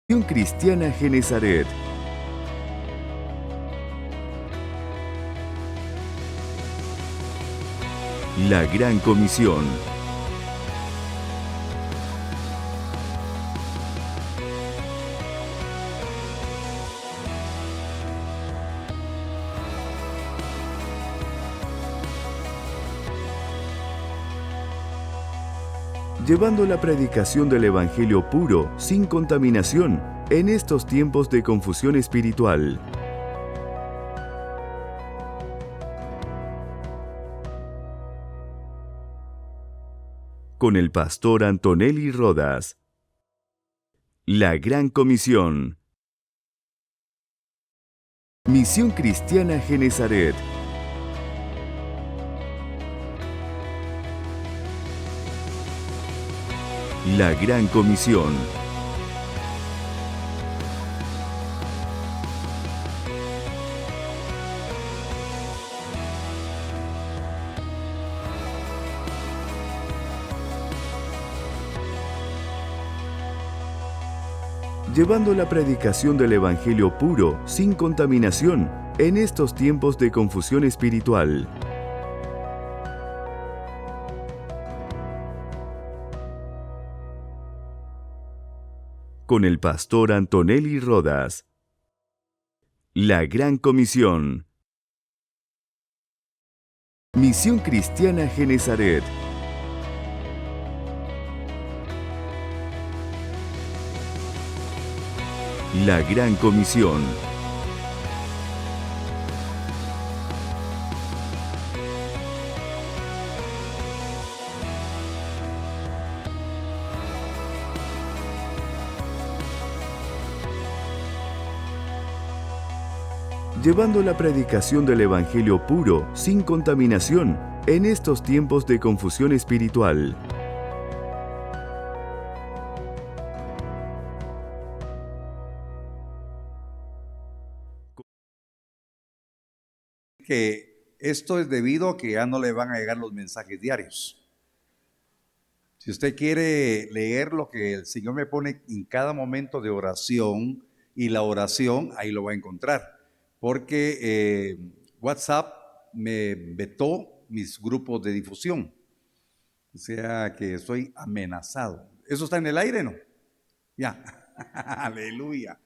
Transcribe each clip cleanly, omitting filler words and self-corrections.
Cristiana Genezaret. La Gran Comisión. Llevando la predicación del Evangelio puro, sin contaminación, en estos tiempos de confusión espiritual. Con el pastor Antonelli Rodas. La Gran Comisión. Misión Cristiana Genezaret. La Gran Comisión. Llevando la predicación del Evangelio puro, sin contaminación, en estos tiempos de confusión espiritual. Con el pastor Antonelli Rodas. La Gran Comisión. Misión Cristiana Genezaret. La Gran Comisión. Llevando la predicación del Evangelio puro, sin contaminación, en estos tiempos de confusión espiritual. Que esto es debido a que ya no le van a llegar los mensajes diarios. Si usted quiere leer lo que el Señor me pone en cada momento de oración y la oración, ahí lo va a encontrar. Porque WhatsApp me vetó mis grupos de difusión. O sea que estoy amenazado. ¿Eso está en el aire, no? Ya. Aleluya.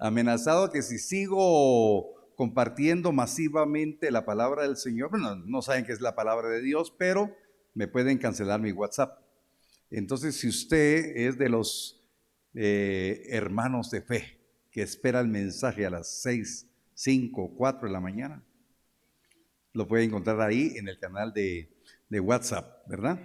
Amenazado que si sigo compartiendo masivamente la palabra del Señor, bueno, no saben qué es la palabra de Dios, pero me pueden cancelar mi WhatsApp. Entonces, si usted es de los hermanos de fe que espera el mensaje a las 6, 5, 4 de la mañana, lo puede encontrar ahí en el canal de WhatsApp, ¿verdad?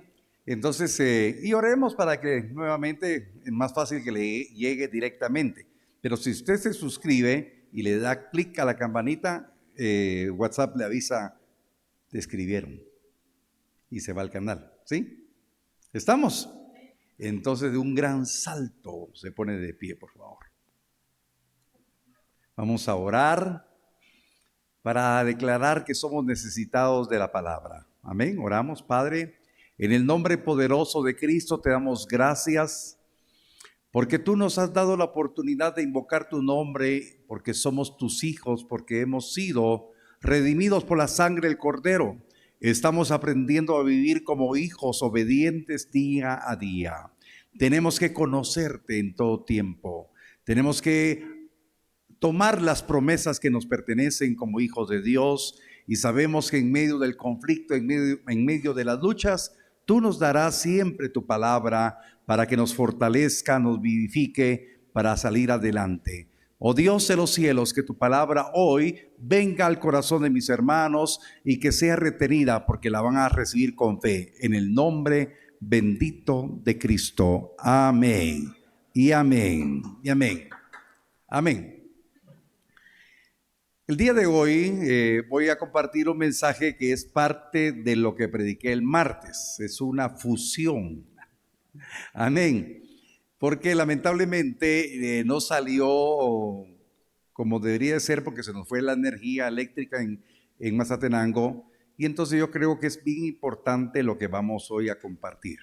Entonces, y oremos para que nuevamente es más fácil que le llegue directamente. Pero si usted se suscribe y le da clic a la campanita, WhatsApp le avisa, te escribieron y se va al canal, ¿sí? ¿Estamos? Entonces, de un gran salto se pone de pie, por favor. Vamos a orar para declarar que somos necesitados de la palabra. Amén. Oramos, Padre. En el nombre poderoso de Cristo te damos gracias porque tú nos has dado la oportunidad de invocar tu nombre, porque somos tus hijos, porque hemos sido redimidos por la sangre del Cordero. Estamos aprendiendo a vivir como hijos obedientes día a día. Tenemos que conocerte en todo tiempo. Tenemos que tomar las promesas que nos pertenecen como hijos de Dios, y sabemos que en medio del conflicto, en medio de las luchas, tú nos darás siempre tu palabra para que nos fortalezca, nos vivifique para salir adelante. Oh Dios de los cielos, que tu palabra hoy venga al corazón de mis hermanos y que sea retenida porque la van a recibir con fe. En el nombre bendito de Cristo. Amén. Y amén. Y amén. Amén. El día de hoy voy a compartir un mensaje que es parte de lo que prediqué el martes. Es una fusión. Amén. Porque lamentablemente no salió como debería ser, porque se nos fue la energía eléctrica en Mazatenango. Y entonces yo creo que es bien importante lo que vamos hoy a compartir.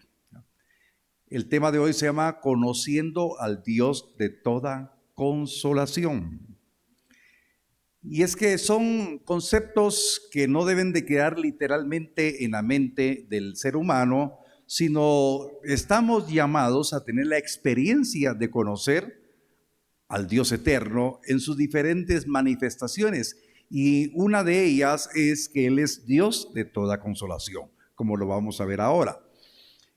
El tema de hoy se llama Conociendo al Dios de toda consolación. Y es que son conceptos que no deben de quedar literalmente en la mente del ser humano, sino estamos llamados a tener la experiencia de conocer al Dios eterno en sus diferentes manifestaciones. Y una de ellas es que Él es Dios de toda consolación, como lo vamos a ver ahora.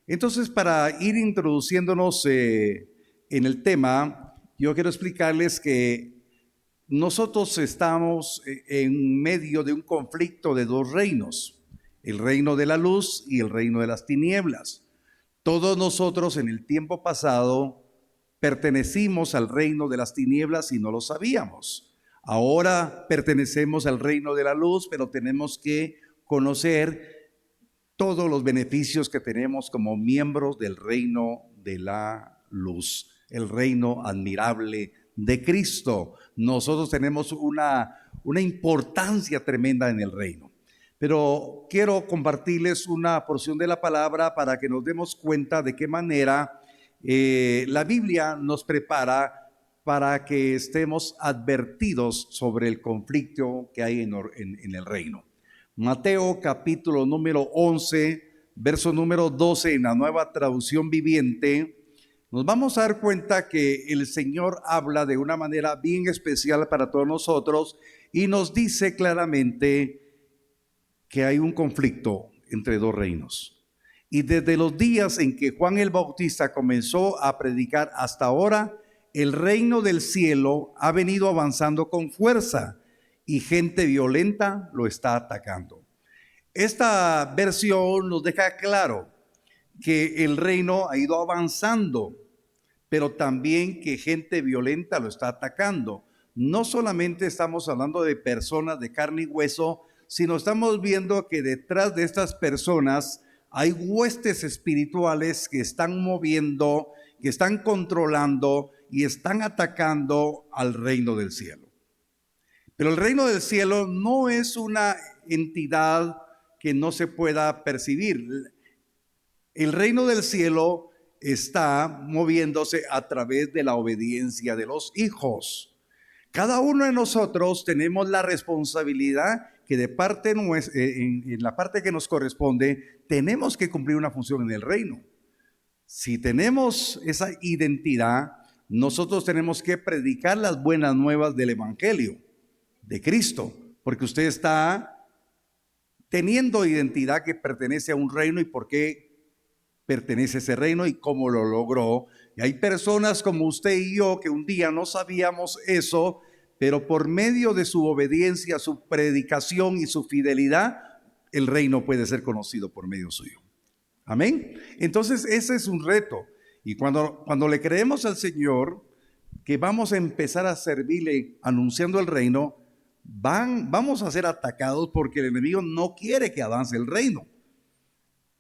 Entonces, para ir introduciéndonos en el tema, yo quiero explicarles que nosotros estamos en medio de un conflicto de dos reinos, el reino de la luz y el reino de las tinieblas. Todos nosotros en el tiempo pasado pertenecimos al reino de las tinieblas y no lo sabíamos. Ahora pertenecemos al reino de la luz, pero tenemos que conocer todos los beneficios que tenemos como miembros del reino de la luz, el reino admirable de Cristo. Nosotros tenemos una importancia tremenda en el reino. Pero quiero compartirles una porción de la palabra para que nos demos cuenta de qué manera la Biblia nos prepara para que estemos advertidos sobre el conflicto que hay en el reino. Mateo capítulo número 11, verso número 12 en la Nueva Traducción Viviente, nos vamos a dar cuenta que el Señor habla de una manera bien especial para todos nosotros y nos dice claramente que hay un conflicto entre dos reinos. Y desde los días en que Juan el Bautista comenzó a predicar hasta ahora, el reino del cielo ha venido avanzando con fuerza y gente violenta lo está atacando. Esta versión nos deja claro que el reino ha ido avanzando, pero también que gente violenta lo está atacando. No solamente estamos hablando de personas de carne y hueso, sino estamos viendo que detrás de estas personas hay huestes espirituales que están moviendo, que están controlando y están atacando al reino del cielo. Pero el reino del cielo no es una entidad que no se pueda percibir. El reino del cielo está moviéndose a través de la obediencia de los hijos. Cada uno de nosotros tenemos la responsabilidad que de parte en la parte que nos corresponde, tenemos que cumplir una función en el reino. Si tenemos esa identidad, nosotros tenemos que predicar las buenas nuevas del evangelio de Cristo, porque usted está teniendo identidad que pertenece a un reino y por qué pertenece a ese reino y cómo lo logró. Y hay personas como usted y yo que un día no sabíamos eso, pero por medio de su obediencia, su predicación y su fidelidad, el reino puede ser conocido por medio suyo. Amén. Entonces ese es un reto. Y cuando le creemos al Señor que vamos a empezar a servirle anunciando el reino, vamos a ser atacados porque el enemigo no quiere que avance el reino.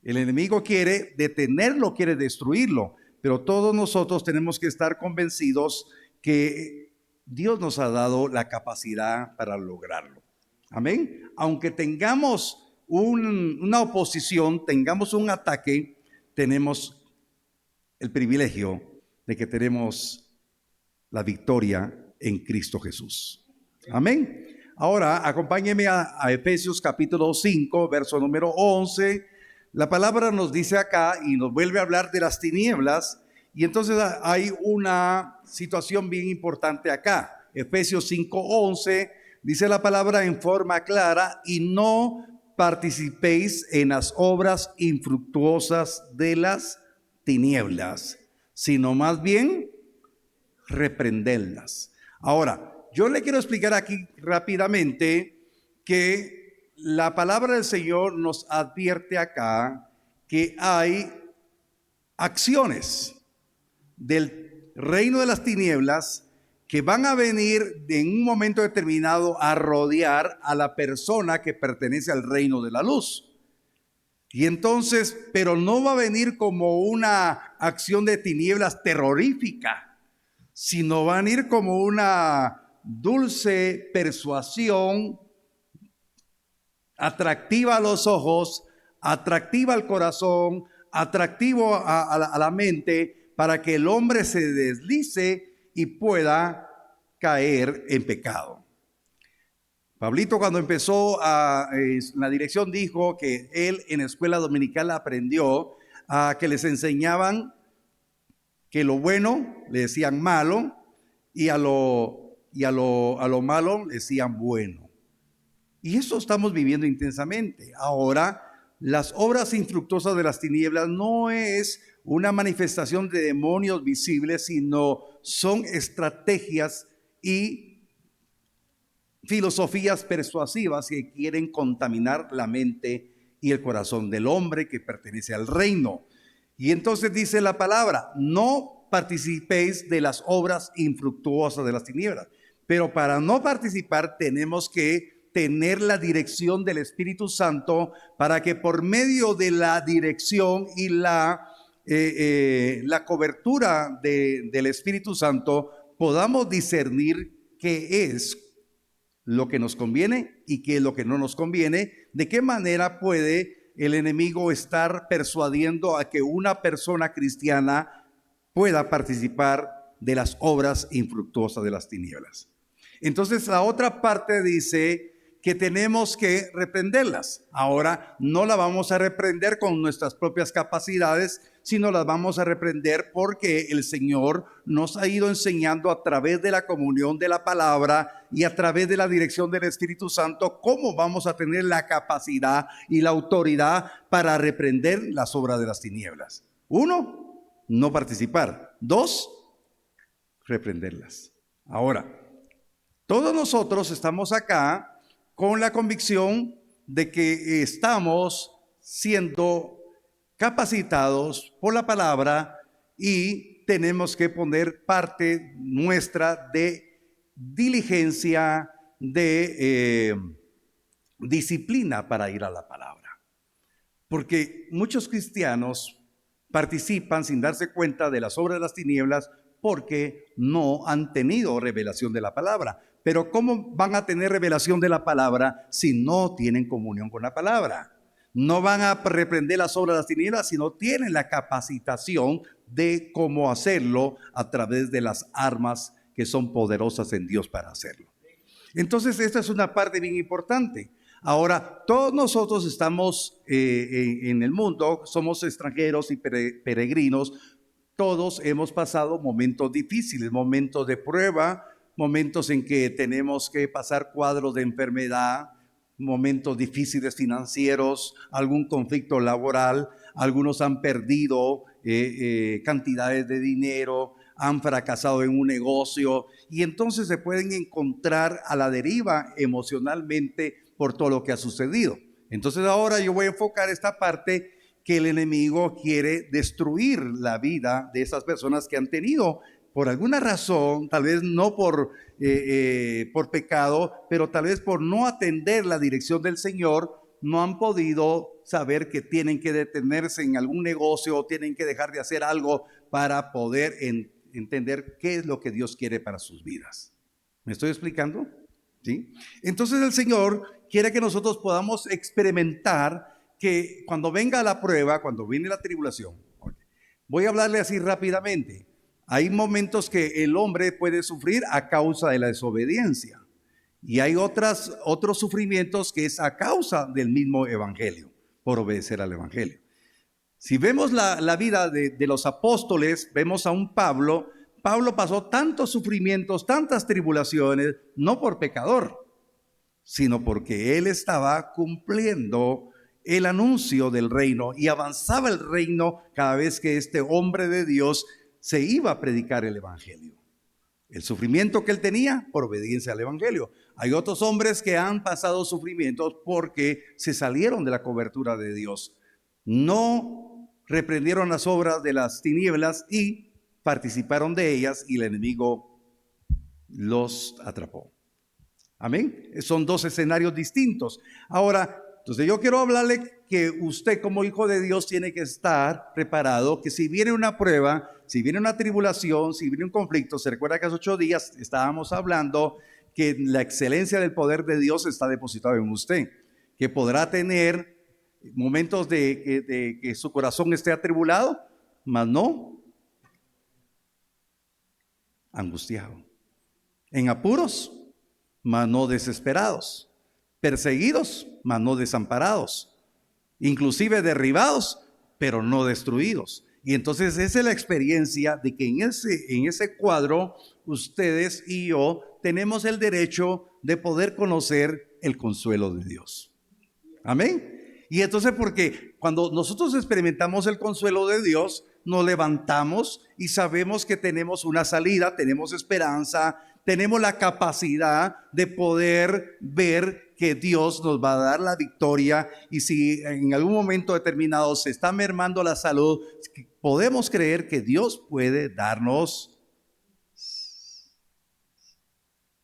El enemigo quiere detenerlo, quiere destruirlo, pero todos nosotros tenemos que estar convencidos que Dios nos ha dado la capacidad para lograrlo. Amén. Aunque tengamos una oposición, tengamos un ataque, tenemos el privilegio de que tenemos la victoria en Cristo Jesús. Amén. Ahora, acompáñeme a Efesios capítulo 5, verso número 11. La palabra nos dice acá y nos vuelve a hablar de las tinieblas. Y entonces hay una situación bien importante acá. Efesios 5:11 dice la palabra en forma clara: y no participéis en las obras infructuosas de las tinieblas, sino más bien reprenderlas. Ahora, yo le quiero explicar aquí rápidamente que la palabra del Señor nos advierte acá que hay acciones del reino de las tinieblas que van a venir en un momento determinado a rodear a la persona que pertenece al reino de la luz. Y entonces, pero no va a venir como una acción de tinieblas terrorífica, sino va a venir como una dulce persuasión atractiva a los ojos, atractiva al corazón, atractivo a la mente para que el hombre se deslice y pueda caer en pecado. Pablito, cuando empezó la dirección, dijo que él en la escuela dominical aprendió a que les enseñaban que lo bueno le decían malo y a lo malo le decían bueno. Y eso estamos viviendo intensamente. Ahora, las obras infructuosas de las tinieblas no es una manifestación de demonios visibles, sino son estrategias y filosofías persuasivas que quieren contaminar la mente y el corazón del hombre que pertenece al reino. Y entonces dice la palabra: no participéis de las obras infructuosas de las tinieblas. Pero para no participar tenemos que tener la dirección del Espíritu Santo, para que por medio de la dirección y la cobertura del Espíritu Santo podamos discernir qué es lo que nos conviene y qué es lo que no nos conviene. De qué manera puede el enemigo estar persuadiendo a que una persona cristiana pueda participar de las obras infructuosas de las tinieblas. Entonces la otra parte dice que tenemos que reprenderlas. Ahora no la vamos a reprender con nuestras propias capacidades, sino las vamos a reprender porque el Señor nos ha ido enseñando a través de la comunión de la palabra y a través de la dirección del Espíritu Santo cómo vamos a tener la capacidad y la autoridad para reprender las obras de las tinieblas. 1, no participar. 2, reprenderlas. Ahora, todos nosotros estamos acá con la convicción de que estamos siendo capacitados por la palabra y tenemos que poner parte nuestra de diligencia, de disciplina para ir a la palabra. Porque muchos cristianos participan sin darse cuenta de las obras de las tinieblas porque no han tenido revelación de la palabra. Pero ¿cómo van a tener revelación de la palabra si no tienen comunión con la palabra? No van a reprender las obras de las tinieblas si no tienen la capacitación de cómo hacerlo a través de las armas que son poderosas en Dios para hacerlo. Entonces esta es una parte bien importante. Ahora, todos nosotros estamos en el mundo, somos extranjeros y peregrinos. Todos hemos pasado momentos difíciles, momentos de prueba, momentos en que tenemos que pasar cuadros de enfermedad, momentos difíciles financieros, algún conflicto laboral. Algunos han perdido cantidades de dinero, han fracasado en un negocio y entonces se pueden encontrar a la deriva emocionalmente por todo lo que ha sucedido. Entonces ahora yo voy a enfocar esta parte que el enemigo quiere destruir la vida de esas personas que han tenido por alguna razón, tal vez no por pecado, pero tal vez por no atender la dirección del Señor, no han podido saber que tienen que detenerse en algún negocio o tienen que dejar de hacer algo para poder entender qué es lo que Dios quiere para sus vidas. ¿Me estoy explicando? ¿Sí? Entonces el Señor quiere que nosotros podamos experimentar que cuando venga la prueba, cuando viene la tribulación, voy a hablarle así rápidamente. Hay momentos que el hombre puede sufrir a causa de la desobediencia y hay otros sufrimientos que es a causa del mismo evangelio, por obedecer al evangelio. Si vemos la vida de los apóstoles, vemos a un Pablo. Pablo pasó tantos sufrimientos, tantas tribulaciones, no por pecador, sino porque él estaba cumpliendo el anuncio del reino y avanzaba el reino cada vez que este hombre de Dios se iba a predicar el evangelio. El sufrimiento que él tenía por obediencia al evangelio. Hay otros hombres que han pasado sufrimientos porque se salieron de la cobertura de Dios. No reprendieron las obras de las tinieblas y participaron de ellas y el enemigo los atrapó. Amén. Son dos escenarios distintos. Ahora, entonces yo quiero hablarle que usted como hijo de Dios tiene que estar preparado, que si viene una prueba, si viene una tribulación, si viene un conflicto, se recuerda que hace 8 días estábamos hablando que la excelencia del poder de Dios está depositado en usted, que podrá tener momentos de que su corazón esté atribulado, mas no angustiado. En apuros, mas no desesperados. Perseguidos, mas no desamparados. Inclusive derribados, pero no destruidos. Y entonces esa es la experiencia de que en ese cuadro ustedes y yo tenemos el derecho de poder conocer el consuelo de Dios. Amén. Y entonces, porque cuando nosotros experimentamos el consuelo de Dios, nos levantamos y sabemos que tenemos una salida, tenemos esperanza, tenemos la capacidad de poder ver que Dios nos va a dar la victoria. Y si en algún momento determinado se está mermando la salud, podemos creer que Dios puede darnos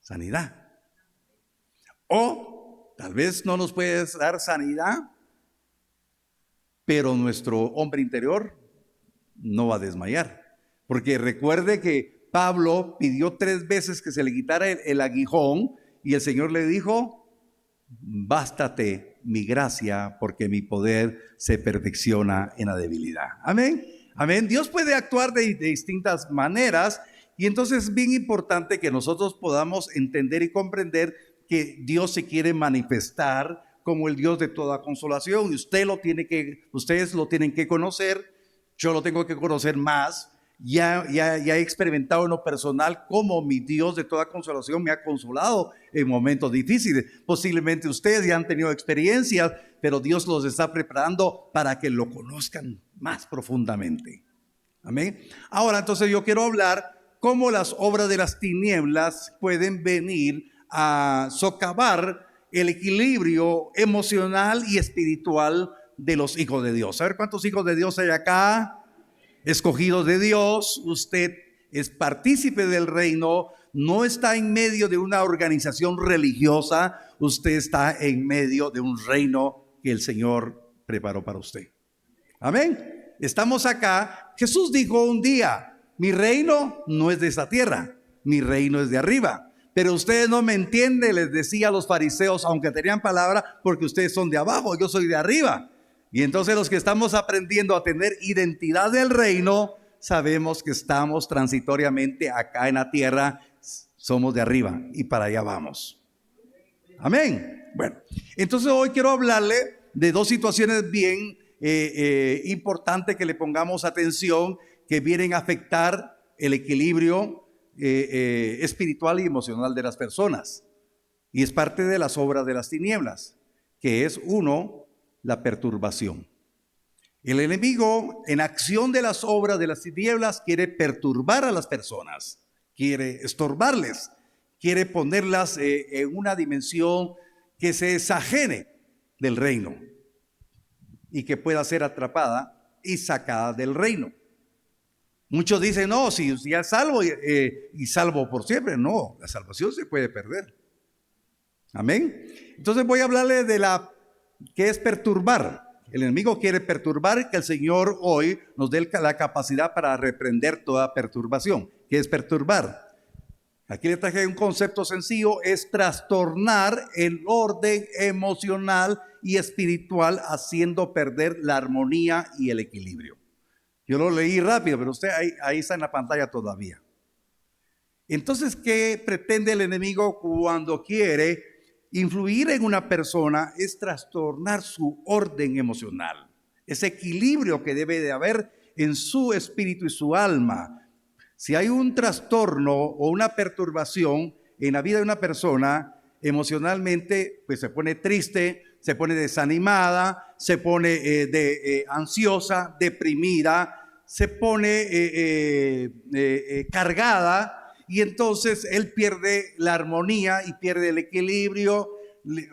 sanidad. O tal vez no nos puede dar sanidad, pero nuestro hombre interior no va a desmayar. Porque recuerde que Pablo pidió 3 veces que se le quitara el aguijón y el Señor le dijo: bástate mi gracia, porque mi poder se perfecciona en la debilidad. Amén. Amén. Dios puede actuar de distintas maneras, y entonces es bien importante que nosotros podamos entender y comprender que Dios se quiere manifestar como el Dios de toda consolación, y ustedes lo tienen que conocer. Yo lo tengo que conocer más. Ya he experimentado en lo personal cómo mi Dios de toda consolación me ha consolado en momentos difíciles. Posiblemente ustedes ya han tenido experiencias, pero Dios los está preparando para que lo conozcan más profundamente. Amén. Ahora, entonces yo quiero hablar cómo las obras de las tinieblas pueden venir a socavar el equilibrio emocional y espiritual de los hijos de Dios. A ver, ¿cuántos hijos de Dios hay acá? Escogidos de Dios. Usted es partícipe del reino, no está en medio de una organización religiosa, usted está en medio de un reino que el Señor preparó para usted. Amén. Estamos acá. Jesús dijo un día: mi reino no es de esta tierra, mi reino es de arriba. Pero ustedes no me entienden, les decía a los fariseos, aunque tenían palabra, porque ustedes son de abajo, yo soy de arriba. Y entonces los que estamos aprendiendo a tener identidad del reino, sabemos que estamos transitoriamente acá en la tierra, somos de arriba y para allá vamos. Amén. Bueno, entonces hoy quiero hablarle de 2 situaciones bien importantes que le pongamos atención, que vienen a afectar el equilibrio espiritual y emocional de las personas. Y es parte de las obras de las tinieblas, que es la perturbación. El enemigo, en acción de las obras de las tinieblas, quiere perturbar a las personas, quiere estorbarles, quiere ponerlas en una dimensión que se desajene del reino y que pueda ser atrapada y sacada del reino. Muchos dicen: no, si ya es salvo y salvo por siempre. No, la salvación se puede perder. Amén. Entonces voy a hablarle de ¿qué es perturbar? El enemigo quiere perturbar, que el Señor hoy nos dé la capacidad para reprender toda perturbación. ¿Qué es perturbar? Aquí le traje un concepto sencillo: es trastornar el orden emocional y espiritual, haciendo perder la armonía y el equilibrio. Yo lo leí rápido, pero usted ahí está en la pantalla todavía. Entonces, ¿qué pretende el enemigo cuando quiere influir en una persona? Es trastornar su orden emocional, ese equilibrio que debe de haber en su espíritu y su alma. Si hay un trastorno o una perturbación en la vida de una persona, emocionalmente, pues se pone triste, se pone desanimada, se pone ansiosa, deprimida, se pone cargada, y entonces él pierde la armonía y pierde el equilibrio.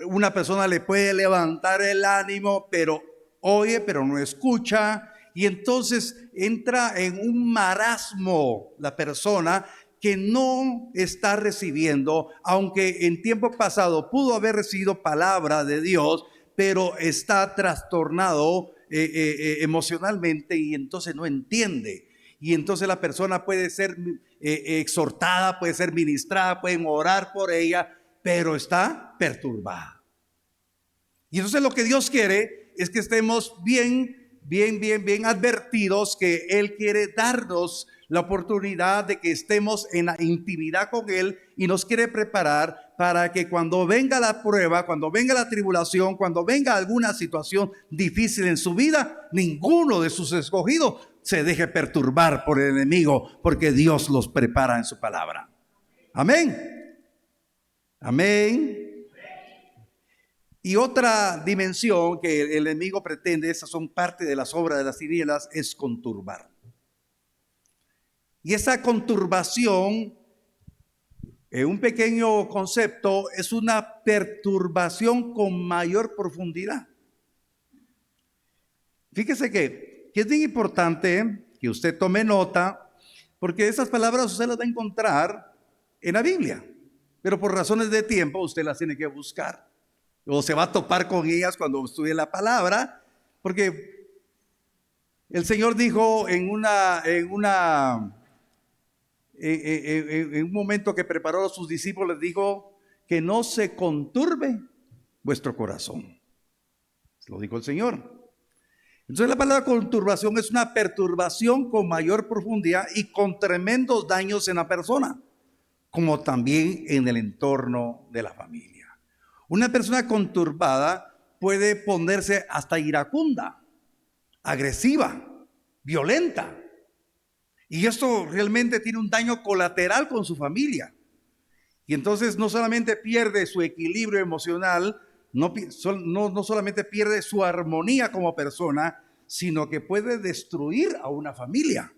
Una persona le puede levantar el ánimo, pero oye, pero no escucha, y entonces entra en un marasmo la persona que no está recibiendo, aunque en tiempo pasado pudo haber recibido palabra de Dios, pero está trastornado emocionalmente, y entonces no entiende. Y entonces la persona puede ser exhortada, puede ser ministrada, pueden orar por ella, pero está perturbada. Y entonces lo que Dios quiere es que estemos bien advertidos que Él quiere darnos la oportunidad de que estemos en la intimidad con Él y nos quiere preparar para que cuando venga la prueba, cuando venga la tribulación, cuando venga alguna situación difícil en su vida, ninguno de sus escogidos se deje perturbar por el enemigo, porque Dios los prepara en su palabra. Amén. Amén. Y otra dimensión que el enemigo pretende, esas son parte de las obras de las tinieblas, es conturbar. Y esa conturbación, en un pequeño concepto, es una perturbación con mayor profundidad. Fíjese que es bien importante que usted tome nota, porque esas palabras usted las va a encontrar en la Biblia, pero por razones de tiempo usted las tiene que buscar, o se va a topar con ellas cuando estudie la palabra, porque el Señor dijo en un momento que preparó a sus discípulos, dijo que no se conturbe vuestro corazón. Lo dijo el Señor. Entonces la palabra conturbación es una perturbación con mayor profundidad y con tremendos daños en la persona, como también en el entorno de la familia. Una persona conturbada puede ponerse hasta iracunda, agresiva, violenta. Y esto realmente tiene un daño colateral con su familia. Y entonces no solamente pierde su equilibrio emocional, no solamente pierde su armonía como persona, sino que puede destruir a una familia.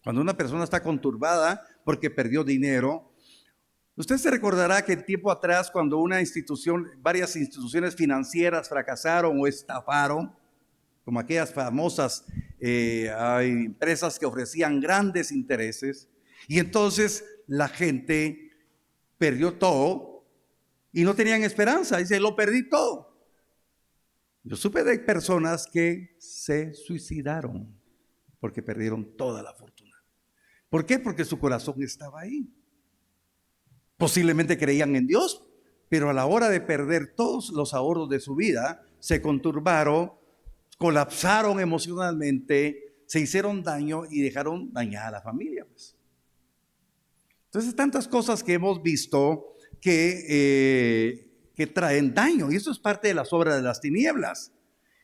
Cuando una persona está conturbada porque perdió dinero, usted se recordará que tiempo atrás, cuando varias instituciones financieras fracasaron o estafaron, como aquellas famosas hay empresas que ofrecían grandes intereses, y entonces la gente perdió todo y no tenían esperanza, dice, lo perdí todo. Yo supe de personas que se suicidaron porque perdieron toda la fortuna. ¿Por qué? Porque su corazón estaba ahí. Posiblemente creían en Dios, pero a la hora de perder todos los ahorros de su vida, se conturbaron, colapsaron emocionalmente, se hicieron daño y dejaron dañada a la familia. Entonces, tantas cosas que hemos visto que traen daño, y eso es parte de las obras de las tinieblas.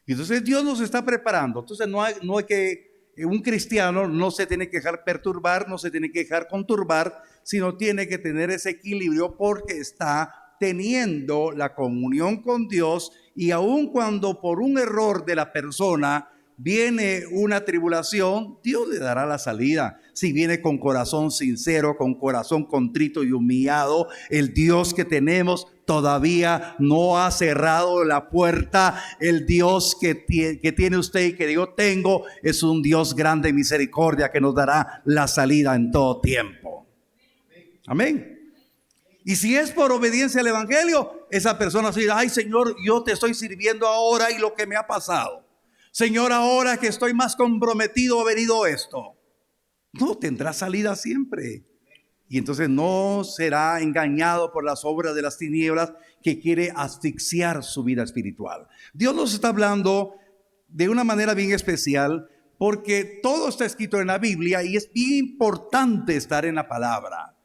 Y entonces Dios nos está preparando. Entonces no hay que, un cristiano no se tiene que dejar perturbar, no se tiene que dejar conturbar, sino tiene que tener ese equilibrio porque está teniendo la comunión con Dios, y aun cuando por un error de la persona viene una tribulación, Dios le dará la salida. Si viene con corazón sincero, con corazón contrito y humillado, el Dios que tenemos todavía no ha cerrado la puerta. El Dios que tiene usted y que yo tengo es un Dios grande de misericordia que nos dará la salida en todo tiempo. Amén. Y si es por obediencia al evangelio, esa persona se dirá: ay, Señor, yo te estoy sirviendo ahora y lo que me ha pasado. Señor, ahora que estoy más comprometido ha venido esto. No, tendrá salida siempre. Y entonces no será engañado por las obras de las tinieblas que quiere asfixiar su vida espiritual. Dios nos está hablando de una manera bien especial, porque todo está escrito en la Biblia y es bien importante estar en la palabra.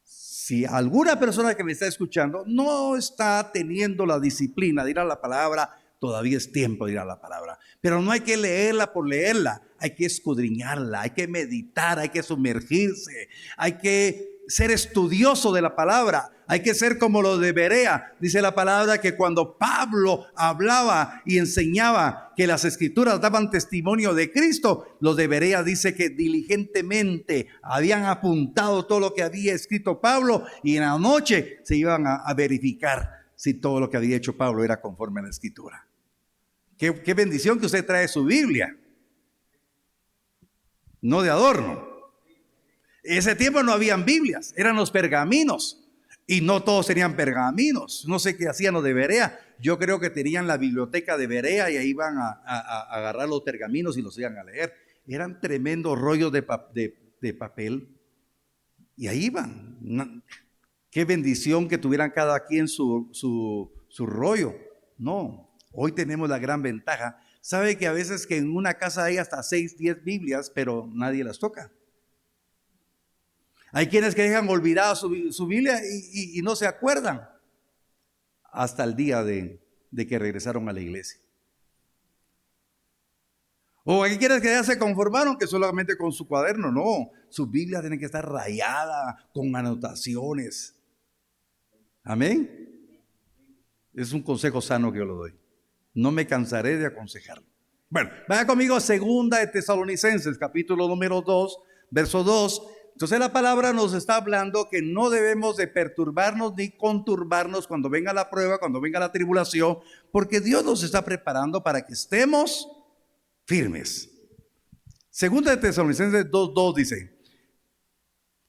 Si alguna persona que me está escuchando no está teniendo la disciplina de ir a la palabra, todavía es tiempo de ir a la palabra. Pero no hay que leerla por leerla, hay que escudriñarla, hay que meditar, hay que sumergirse, hay que ser estudioso de la palabra, hay que ser como los de Berea. Dice la palabra que cuando Pablo hablaba y enseñaba que las escrituras daban testimonio de Cristo, los de Berea dice que diligentemente habían apuntado todo lo que había escrito Pablo, y en la noche se iban a verificar si todo lo que había hecho Pablo era conforme a la escritura. Qué bendición que usted trae su Biblia, no de adorno. En ese tiempo no habían Biblias, eran los pergaminos, y no todos tenían pergaminos. No sé qué hacían los de Berea. Yo creo que tenían la biblioteca de Berea y ahí iban a agarrar los pergaminos y los iban a leer. Eran tremendos rollos de papel, y ahí iban. Qué bendición que tuvieran cada quien su rollo. No, Hoy tenemos la gran ventaja. ¿Sabe que a veces que en una casa hay hasta 6, 10 Biblias, pero nadie las toca? Hay quienes que dejan olvidada su Biblia y no se acuerdan hasta el día de que regresaron a la iglesia. O hay quienes que ya se conformaron que solamente con su cuaderno. No, su Biblia tiene que estar rayada con anotaciones. Amén. Es un consejo sano que yo lo doy. No me cansaré de aconsejarlo. Bueno, vaya conmigo a 2 de Tesalonicenses, capítulo número 2, verso 2. Entonces la palabra nos está hablando que no debemos de perturbarnos ni conturbarnos cuando venga la prueba, cuando venga la tribulación, porque Dios nos está preparando para que estemos firmes. 2 de Tesalonicenses 2:2 dice,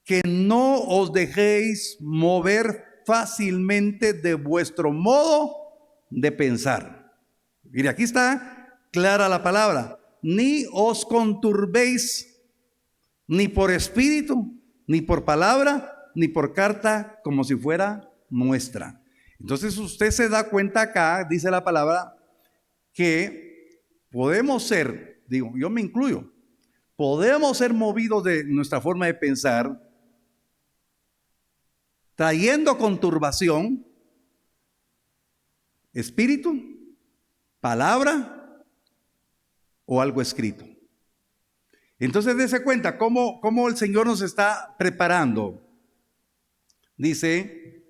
que no os dejéis mover fácilmente de vuestro modo de pensar. Mire, aquí está clara la palabra. Ni os conturbéis, ni por espíritu, ni por palabra, ni por carta, como si fuera nuestra. Entonces usted se da cuenta acá, dice la palabra, que podemos ser, digo, yo me incluyo, podemos ser movidos de nuestra forma de pensar, trayendo conturbación, espíritu, palabra o algo escrito. Entonces dése cuenta cómo el Señor nos está preparando. Dice,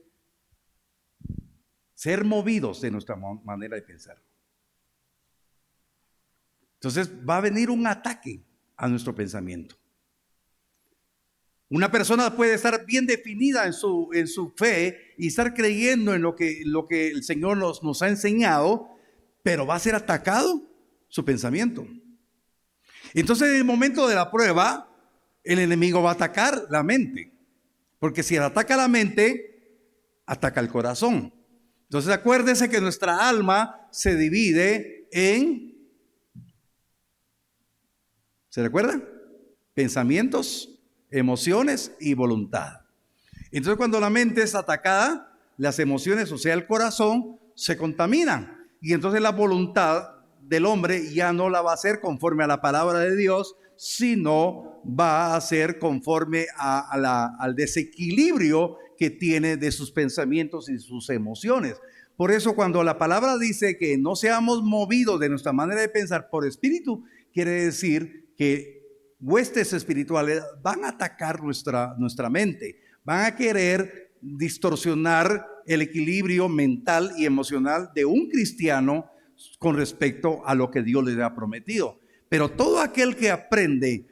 ser movidos de nuestra manera de pensar. Entonces va a venir un ataque a nuestro pensamiento. Una persona puede estar bien definida en su fe y estar creyendo en lo que el Señor nos ha enseñado, pero va a ser atacado su pensamiento. Entonces en el momento de la prueba, el enemigo va a atacar la mente, porque si ataca la mente, ataca el corazón. Entonces acuérdese que nuestra alma se divide en, ¿se recuerda? Pensamientos, emociones y voluntad. Entonces cuando la mente es atacada, las emociones, o sea el corazón, se contaminan. Y entonces la voluntad del hombre ya no la va a hacer conforme a la palabra de Dios, sino va a ser conforme al desequilibrio que tiene de sus pensamientos y sus emociones. Por eso cuando la palabra dice que no seamos movidos de nuestra manera de pensar por espíritu, quiere decir que huestes espirituales van a atacar nuestra mente, van a querer distorsionar el equilibrio mental y emocional de un cristiano con respecto a lo que Dios le ha prometido. Pero todo aquel que aprende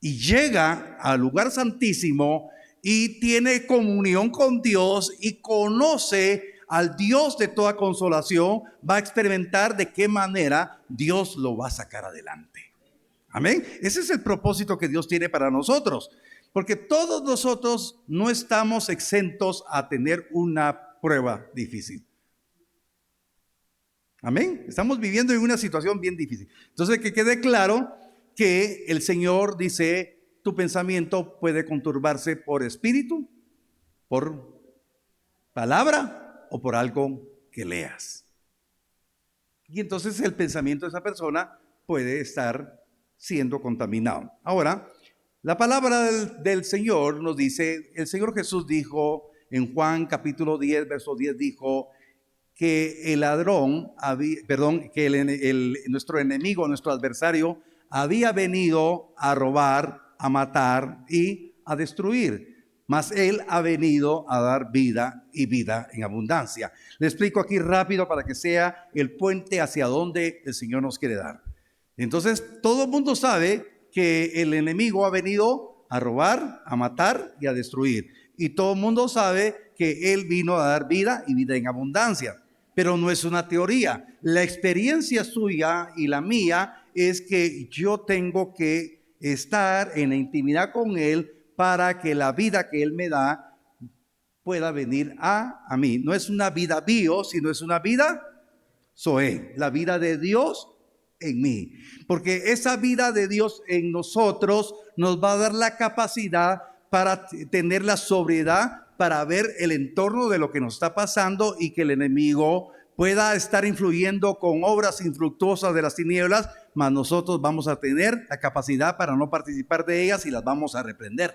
y llega al lugar santísimo y tiene comunión con Dios y conoce al Dios de toda consolación, va a experimentar de qué manera Dios lo va a sacar adelante. Amén. Ese es el propósito que Dios tiene para nosotros, porque todos nosotros no estamos exentos a tener una prueba difícil. Amén. Estamos viviendo en una situación bien difícil. Entonces que quede claro que el Señor dice, tu pensamiento puede conturbarse por espíritu, por palabra o por algo que leas. Y entonces el pensamiento de esa persona puede estar siendo contaminado. Ahora, la palabra del Señor nos dice, el Señor Jesús dijo en Juan capítulo 10, verso 10, dijo que el ladrón, nuestro enemigo, nuestro adversario, había venido a robar, a matar y a destruir. Mas Él ha venido a dar vida y vida en abundancia. Le explico aquí rápido para que sea el puente hacia donde el Señor nos quiere dar. Entonces, todo el mundo sabe que el enemigo ha venido a robar, a matar y a destruir. Y todo el mundo sabe que Él vino a dar vida y vida en abundancia. Pero no es una teoría. La experiencia suya y la mía es que yo tengo que estar en la intimidad con Él para que la vida que Él me da pueda venir a mí. No es una vida bio, sino es una vida zoe, la vida de Dios en mí. Porque esa vida de Dios en nosotros nos va a dar la capacidad para tener la sobriedad, para ver el entorno de lo que nos está pasando y que el enemigo pueda estar influyendo con obras infructuosas de las tinieblas, mas nosotros vamos a tener la capacidad para no participar de ellas y las vamos a reprender.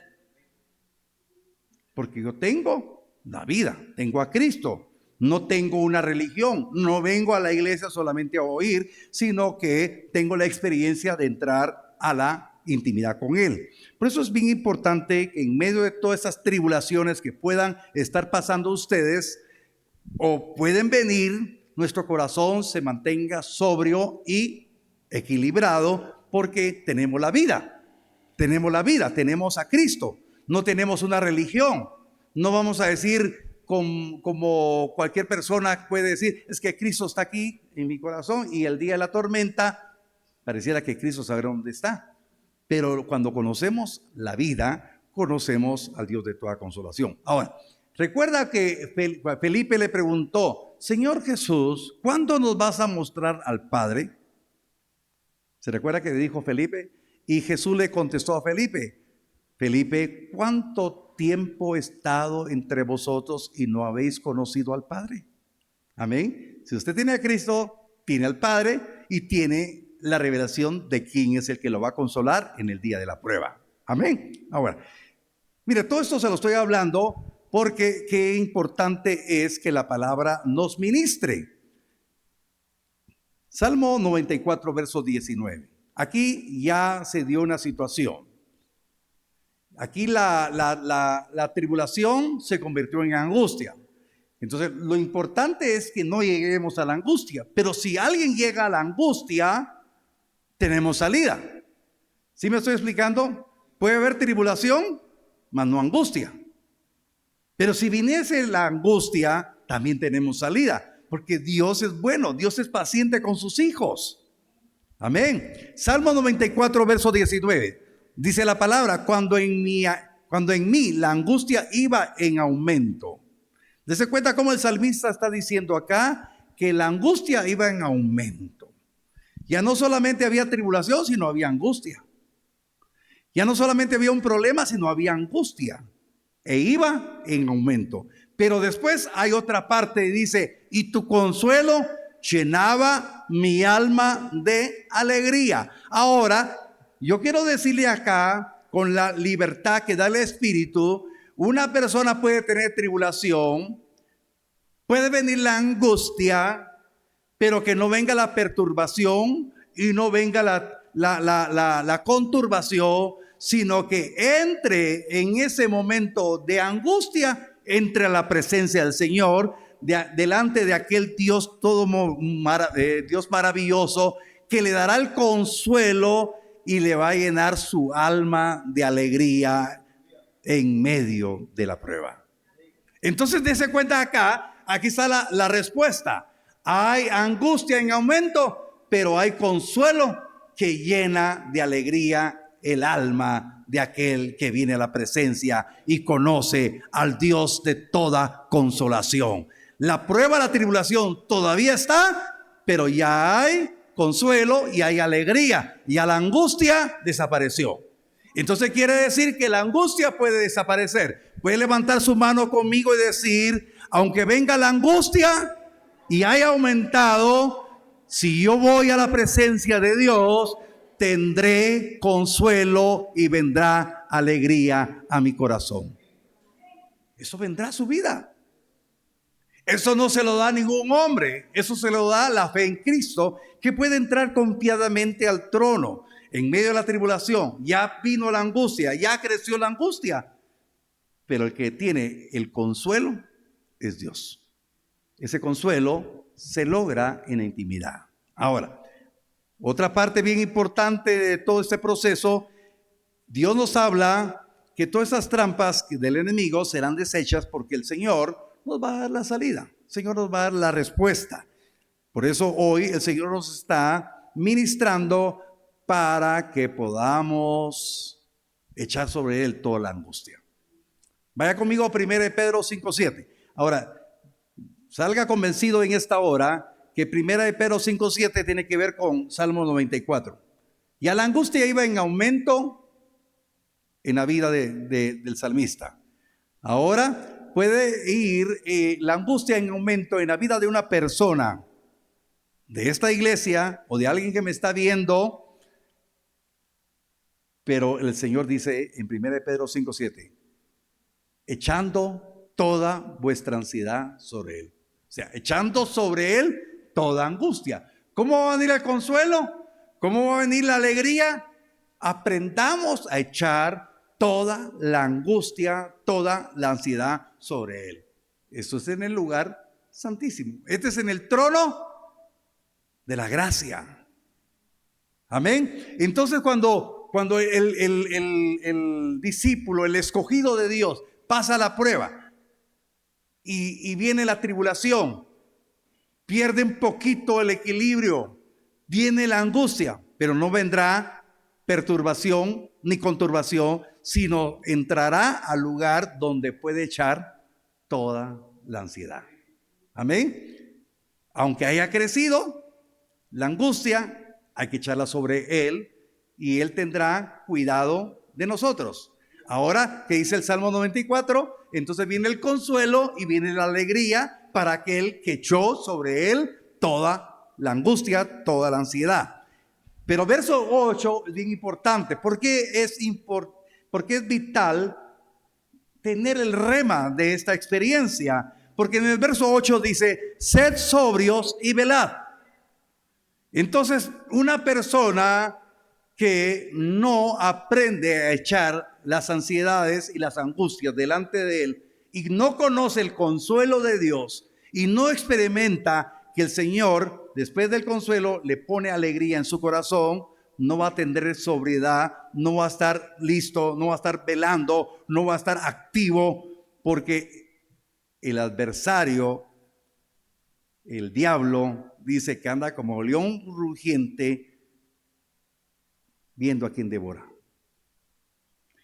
Porque yo tengo la vida, tengo a Cristo, no tengo una religión, no vengo a la iglesia solamente a oír, sino que tengo la experiencia de entrar a la intimidad con Él. Por eso es bien importante que en medio de todas esas tribulaciones que puedan estar pasando ustedes o pueden venir, nuestro corazón se mantenga sobrio y equilibrado, porque tenemos la vida, tenemos a Cristo, no tenemos una religión. No vamos a decir como cualquier persona puede decir, es que Cristo está aquí en mi corazón, y el día de la tormenta pareciera que Cristo sabe dónde está. Pero cuando conocemos la vida, conocemos al Dios de toda consolación. Ahora, recuerda que Felipe le preguntó, Señor Jesús, ¿cuándo nos vas a mostrar al Padre? ¿Se recuerda que le dijo Felipe? Y Jesús le contestó a Felipe, Felipe, ¿cuánto tiempo he estado entre vosotros y no habéis conocido al Padre? Amén. Si usted tiene a Cristo, tiene al Padre y tiene la revelación de quién es el que lo va a consolar en el día de la prueba. Amén. Ahora, mire, todo esto se lo estoy hablando porque qué importante es que la palabra nos ministre. Salmo 94, verso 19. Aquí ya se dio una situación. Aquí la tribulación se convirtió en angustia. Entonces, lo importante es que no lleguemos a la angustia. Pero si alguien llega a la angustia, tenemos salida. ¿Sí me estoy explicando? Puede haber tribulación, mas no angustia. Pero si viniese la angustia, también tenemos salida. Porque Dios es bueno, Dios es paciente con sus hijos. Amén. Salmo 94, verso 19. Dice la palabra, cuando en mí la angustia iba en aumento. Dese cuenta cómo el salmista está diciendo acá que la angustia iba en aumento. Ya no solamente había tribulación, sino había angustia. Ya no solamente había un problema, sino había angustia. E iba en aumento. Pero después hay otra parte y dice, y tu consuelo llenaba mi alma de alegría. Ahora, yo quiero decirle acá, con la libertad que da el Espíritu, una persona puede tener tribulación, puede venir la angustia, pero que no venga la perturbación y no venga la conturbación, sino que entre en ese momento de angustia, entre a la presencia del Señor, delante de aquel Dios Dios maravilloso, que le dará el consuelo y le va a llenar su alma de alegría en medio de la prueba. Entonces, dése cuenta acá, aquí está la respuesta. Hay angustia en aumento, pero hay consuelo que llena de alegría el alma de aquel que viene a la presencia y conoce al Dios de toda consolación. La prueba, la tribulación todavía está, pero ya hay consuelo y hay alegría. Y a la angustia desapareció. Entonces quiere decir que la angustia puede desaparecer. Puede levantar su mano conmigo y decir, aunque venga la angustia y haya aumentado, si yo voy a la presencia de Dios, tendré consuelo y vendrá alegría a mi corazón. Eso vendrá a su vida. Eso no se lo da ningún hombre. Eso se lo da la fe en Cristo, que puede entrar confiadamente al trono en medio de la tribulación. Ya vino la angustia, ya creció la angustia, pero el que tiene el consuelo es Dios. Ese consuelo se logra en la intimidad. Ahora, otra parte bien importante de todo este proceso, Dios nos habla que todas esas trampas del enemigo serán deshechas, porque el Señor nos va a dar la salida, el Señor nos va a dar la respuesta. Por eso hoy el Señor nos está ministrando para que podamos echar sobre Él toda la angustia. Vaya conmigo a 1 Pedro 5:7. Ahora, salga convencido en esta hora que 1 Pedro 5:7 tiene que ver con Salmo 94. Ya la angustia iba en aumento en la vida del salmista. Ahora puede ir la angustia en aumento en la vida de una persona, de esta iglesia o de alguien que me está viendo, pero el Señor dice en 1 Pedro 5:7, echando toda vuestra ansiedad sobre Él. O sea, echando sobre Él toda angustia. ¿Cómo va a venir el consuelo? ¿Cómo va a venir la alegría? Aprendamos a echar toda la angustia, toda la ansiedad sobre Él. Eso es en el lugar santísimo. Este es en el trono de la gracia. Amén. Entonces cuando el discípulo, el escogido de Dios, pasa la prueba y viene la tribulación, pierde un poquito el equilibrio, viene la angustia, pero no vendrá perturbación ni conturbación, sino entrará al lugar donde puede echar toda la ansiedad. Amén. Aunque haya crecido la angustia, hay que echarla sobre Él y Él tendrá cuidado de nosotros. Ahora, ¿qué dice el Salmo 94? Entonces viene el consuelo y viene la alegría para aquel que echó sobre Él toda la angustia, toda la ansiedad. Pero verso 8 es bien importante. ¿Por qué es vital tener el rema de esta experiencia? Porque en el verso 8 dice, sed sobrios y velad. Entonces, una persona que no aprende a echar las ansiedades y las angustias delante de Él y no conoce el consuelo de Dios y no experimenta que el Señor, después del consuelo, le pone alegría en su corazón, no va a tener sobriedad, no va a estar listo, no va a estar velando, no va a estar activo, porque el adversario, el diablo, dice que anda como león rugiente viendo a quien devora.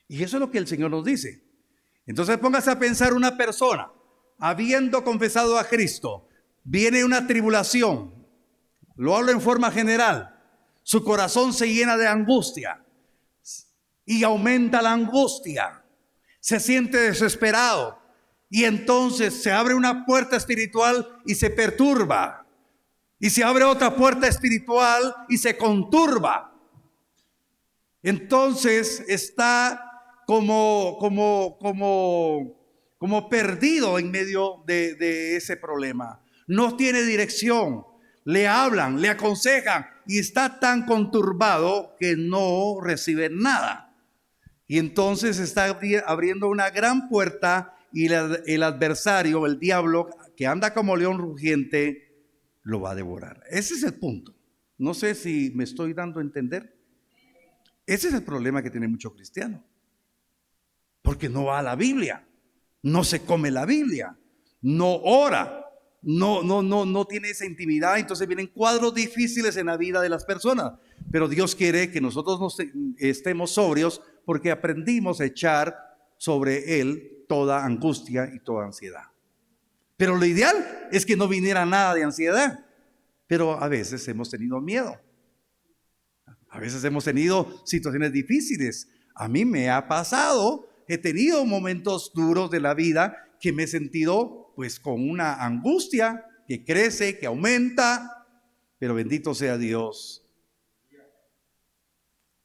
Y eso es lo que el Señor nos dice. Entonces póngase a pensar, una persona habiendo confesado a Cristo, viene una tribulación, lo hablo en forma general, su corazón se llena de angustia y aumenta la angustia, se siente desesperado y entonces se abre una puerta espiritual y se perturba, y se abre otra puerta espiritual y se conturba. Entonces está como perdido en medio de ese problema. No tiene dirección. Le hablan, le aconsejan y está tan conturbado que no recibe nada. Y entonces está abriendo una gran puerta y el adversario, el diablo, que anda como león rugiente, lo va a devorar. Ese es el punto. No sé si me estoy dando a entender. Ese es el problema que tiene mucho cristiano, porque no va a la Biblia, no se come la Biblia, no ora, no tiene esa intimidad. Entonces vienen cuadros difíciles en la vida de las personas, pero Dios quiere que nosotros estemos sobrios, porque aprendimos a echar sobre Él toda angustia y toda ansiedad. Pero lo ideal es que no viniera nada de ansiedad, pero a veces hemos tenido miedo. A veces hemos tenido situaciones difíciles. A mí me ha pasado, he tenido momentos duros de la vida que me he sentido pues con una angustia que crece, que aumenta, pero bendito sea Dios.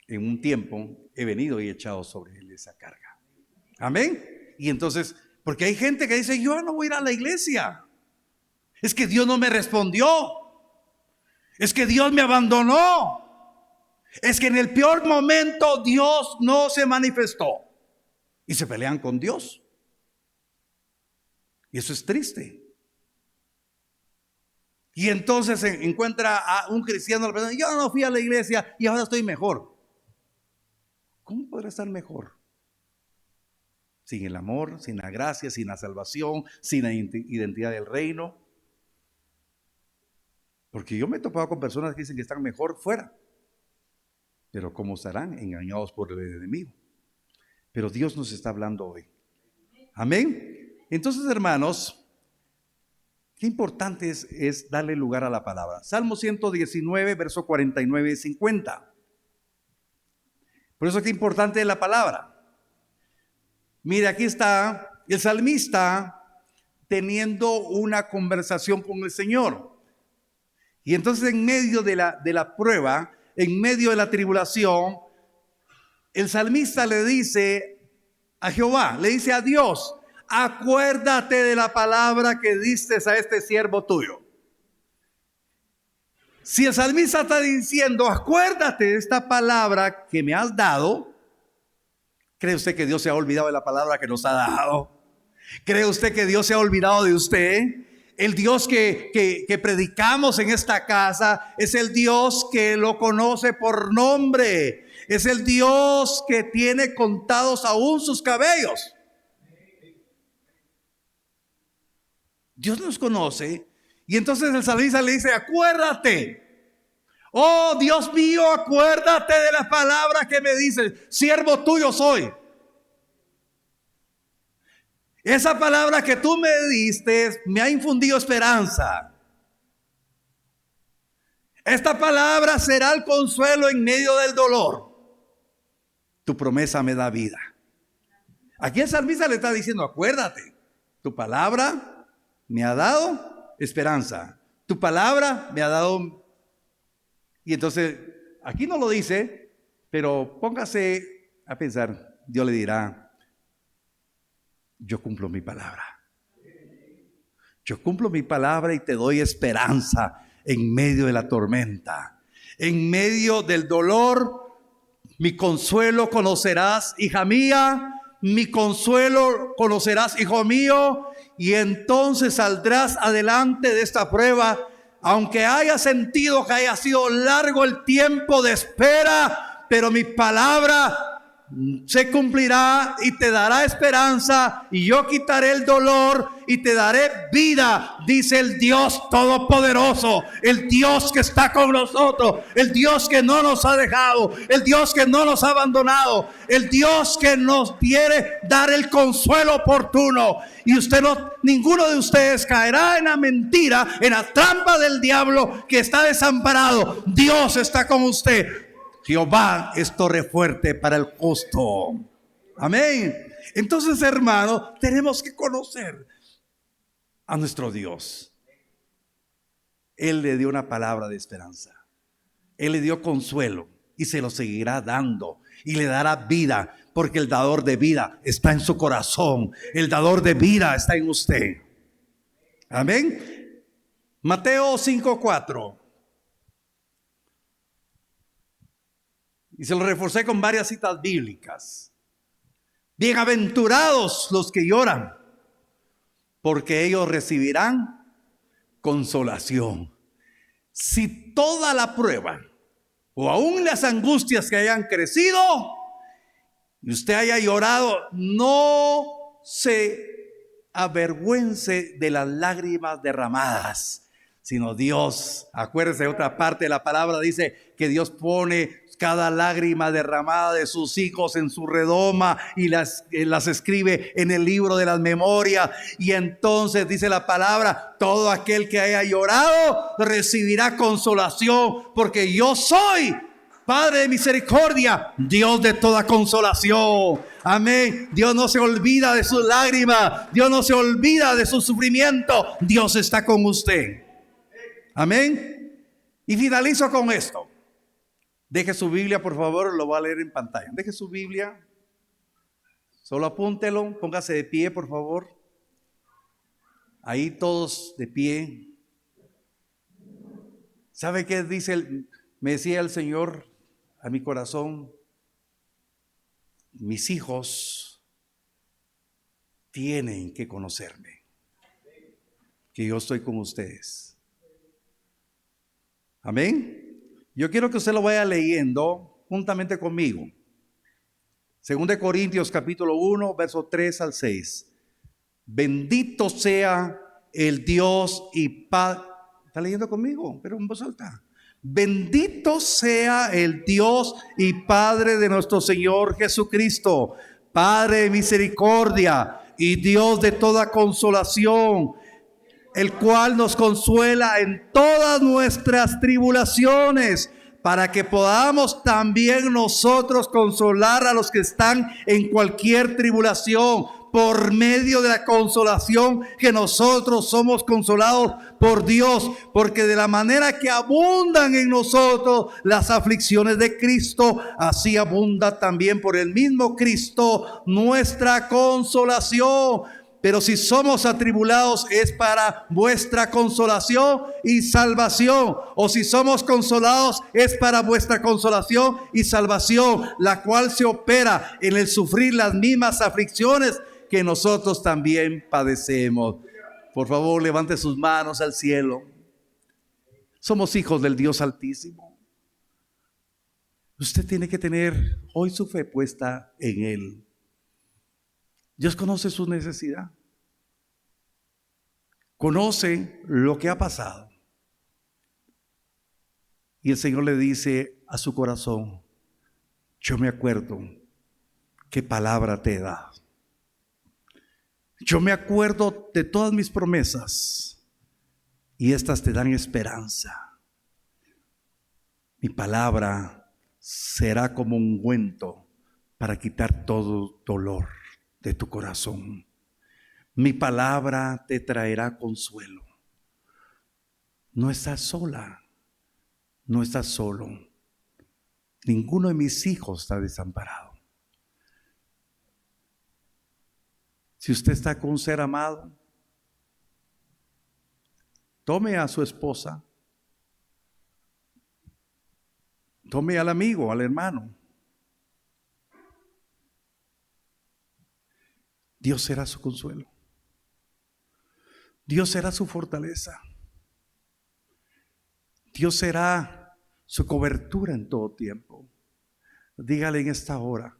En un tiempo he venido y he echado sobre Él esa carga. Amén. Y entonces, porque hay gente que dice, yo no voy a ir a la iglesia. Es que Dios no me respondió. Es que Dios me abandonó. Es que en el peor momento Dios no se manifestó. Y se pelean con Dios. Y eso es triste. Y entonces se encuentra a un cristiano, yo no fui a la iglesia y ahora estoy mejor. ¿Cómo podrá estar mejor? Sin el amor, sin la gracia, sin la salvación, sin la identidad del reino. Porque yo me he topado con personas que dicen que están mejor fuera. Pero ¿cómo estarán? Engañados por el enemigo. Pero Dios nos está hablando hoy. Amén. Entonces, hermanos, qué importante es darle lugar a la palabra. Salmo 119, verso 49 y 50. Por eso qué importante es la palabra. Mire, aquí está el salmista teniendo una conversación con el Señor. Y entonces en medio de la prueba, en medio de la tribulación, el salmista le dice a Jehová, le dice a Dios: acuérdate de la palabra que diste a este siervo tuyo. Si el salmista está diciendo, acuérdate de esta palabra que me has dado, ¿cree usted que Dios se ha olvidado de la palabra que nos ha dado? ¿Cree usted que Dios se ha olvidado de usted? El Dios que predicamos en esta casa es el Dios que lo conoce por nombre. Es el Dios que tiene contados aún sus cabellos. Dios nos conoce. Y entonces el salmista le dice, acuérdate. Oh Dios mío, acuérdate de la palabra que me dices, siervo tuyo soy. Esa palabra que tú me diste me ha infundido esperanza. Esta palabra será el consuelo en medio del dolor. Tu promesa me da vida. Aquí el salmista le está diciendo, acuérdate, tu palabra me ha dado esperanza. Tu palabra me ha dado... Y entonces, aquí no lo dice, pero póngase a pensar, Dios le dirá, yo cumplo mi palabra. Yo cumplo mi palabra y te doy esperanza en medio de la tormenta. En medio del dolor, mi consuelo conocerás, hija mía. Mi consuelo conocerás, hijo mío. Y entonces saldrás adelante de esta prueba. Aunque haya sentido que haya sido largo el tiempo de espera, pero mi palabra se cumplirá y te dará esperanza, y yo quitaré el dolor y te daré vida, dice el Dios Todopoderoso, el Dios que está con nosotros, el Dios que no nos ha dejado, el Dios que no nos ha abandonado, el Dios que nos quiere dar el consuelo oportuno. Y ninguno de ustedes caerá en la mentira, en la trampa del diablo que está desamparado. Dios está con usted. Jehová es torre fuerte para el justo. Amén. Entonces, hermano, tenemos que conocer a nuestro Dios. Él le dio una palabra de esperanza. Él le dio consuelo y se lo seguirá dando y le dará vida, porque el dador de vida está en su corazón. El dador de vida está en usted. Amén. Mateo 5:4. Y se lo reforcé con varias citas bíblicas. Bienaventurados los que lloran, porque ellos recibirán consolación. Si toda la prueba o aún las angustias que hayan crecido y usted haya llorado, no se avergüence de las lágrimas derramadas, sino Dios, acuérdese, otra parte de la palabra dice que Dios pone cada lágrima derramada de sus hijos en su redoma y las escribe en el libro de las memorias. Y entonces dice la palabra, todo aquel que haya llorado recibirá consolación, porque yo soy Padre de misericordia, Dios de toda consolación. Amén. Dios no se olvida de sus lágrimas, Dios no se olvida de su sufrimiento. Dios está con usted. Amén. Y finalizo con esto. Deje su Biblia, por favor, lo voy a leer en pantalla. Deje su Biblia. Solo apúntelo, póngase de pie, por favor. Ahí todos de pie. ¿Sabe qué dice? Me decía el Señor a mi corazón, mis hijos tienen que conocerme, que yo estoy con ustedes. Amén. Yo quiero que usted lo vaya leyendo juntamente conmigo. 2 Corintios capítulo 1, verso 3 al 6. Bendito sea el Dios y Padre. ¿Está leyendo conmigo? Pero en voz alta. Bendito sea el Dios y Padre de nuestro Señor Jesucristo, Padre de misericordia y Dios de toda consolación, el cual nos consuela en todas nuestras tribulaciones, para que podamos también nosotros consolar a los que están en cualquier tribulación, por medio de la consolación que nosotros somos consolados por Dios, porque de la manera que abundan en nosotros las aflicciones de Cristo, así abunda también por el mismo Cristo nuestra consolación. Pero si somos atribulados es para vuestra consolación y salvación. O si somos consolados es para vuestra consolación y salvación, la cual se opera en el sufrir las mismas aflicciones que nosotros también padecemos. Por favor, levante sus manos al cielo. Somos hijos del Dios Altísimo. Usted tiene que tener hoy su fe puesta en Él. Dios conoce su necesidad. Conoce lo que ha pasado. Y el Señor le dice a su corazón: yo me acuerdo qué palabra te he dado. Yo me acuerdo de todas mis promesas y estas te dan esperanza. Mi palabra será como un ungüento para quitar todo dolor de tu corazón. Mi palabra te traerá consuelo. No estás sola, no estás solo. Ninguno de mis hijos está desamparado. Si usted está con un ser amado, tome a su esposa, tome al amigo, al hermano. Dios será su consuelo. Dios será su fortaleza. Dios será su cobertura en todo tiempo. Dígale en esta hora: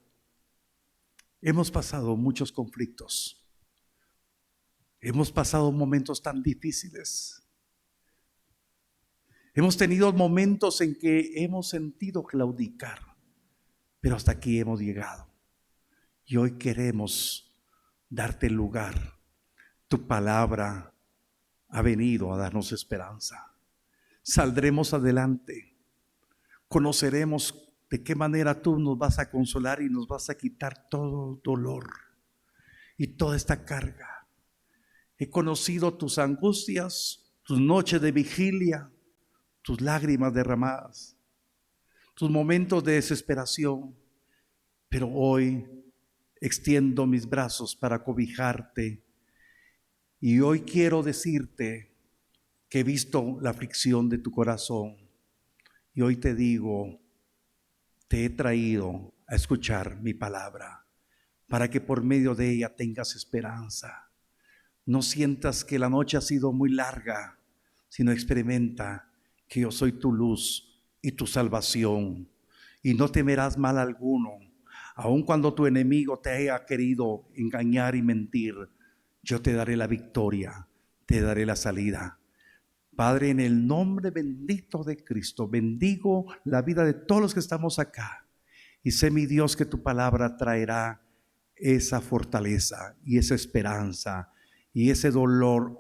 hemos pasado muchos conflictos. Hemos pasado momentos tan difíciles. Hemos tenido momentos en que hemos sentido claudicar, pero hasta aquí hemos llegado. Y hoy queremos darte lugar. Tu palabra ha venido a darnos esperanza. Saldremos adelante. Conoceremos de qué manera tú nos vas a consolar y nos vas a quitar todo dolor y toda esta carga. He conocido tus angustias, tus noches de vigilia, tus lágrimas derramadas, tus momentos de desesperación, pero hoy extiendo mis brazos para cobijarte. Y hoy quiero decirte que he visto la aflicción de tu corazón. Y hoy te digo, te he traído a escuchar mi palabra, para que por medio de ella tengas esperanza. No sientas que la noche ha sido muy larga, sino experimenta que yo soy tu luz y tu salvación. Y no temerás mal alguno, aun cuando tu enemigo te haya querido engañar y mentir. Yo te daré la victoria, te daré la salida. Padre, en el nombre bendito de Cristo, bendigo la vida de todos los que estamos acá. Y sé, mi Dios, que tu palabra traerá esa fortaleza y esa esperanza y ese dolor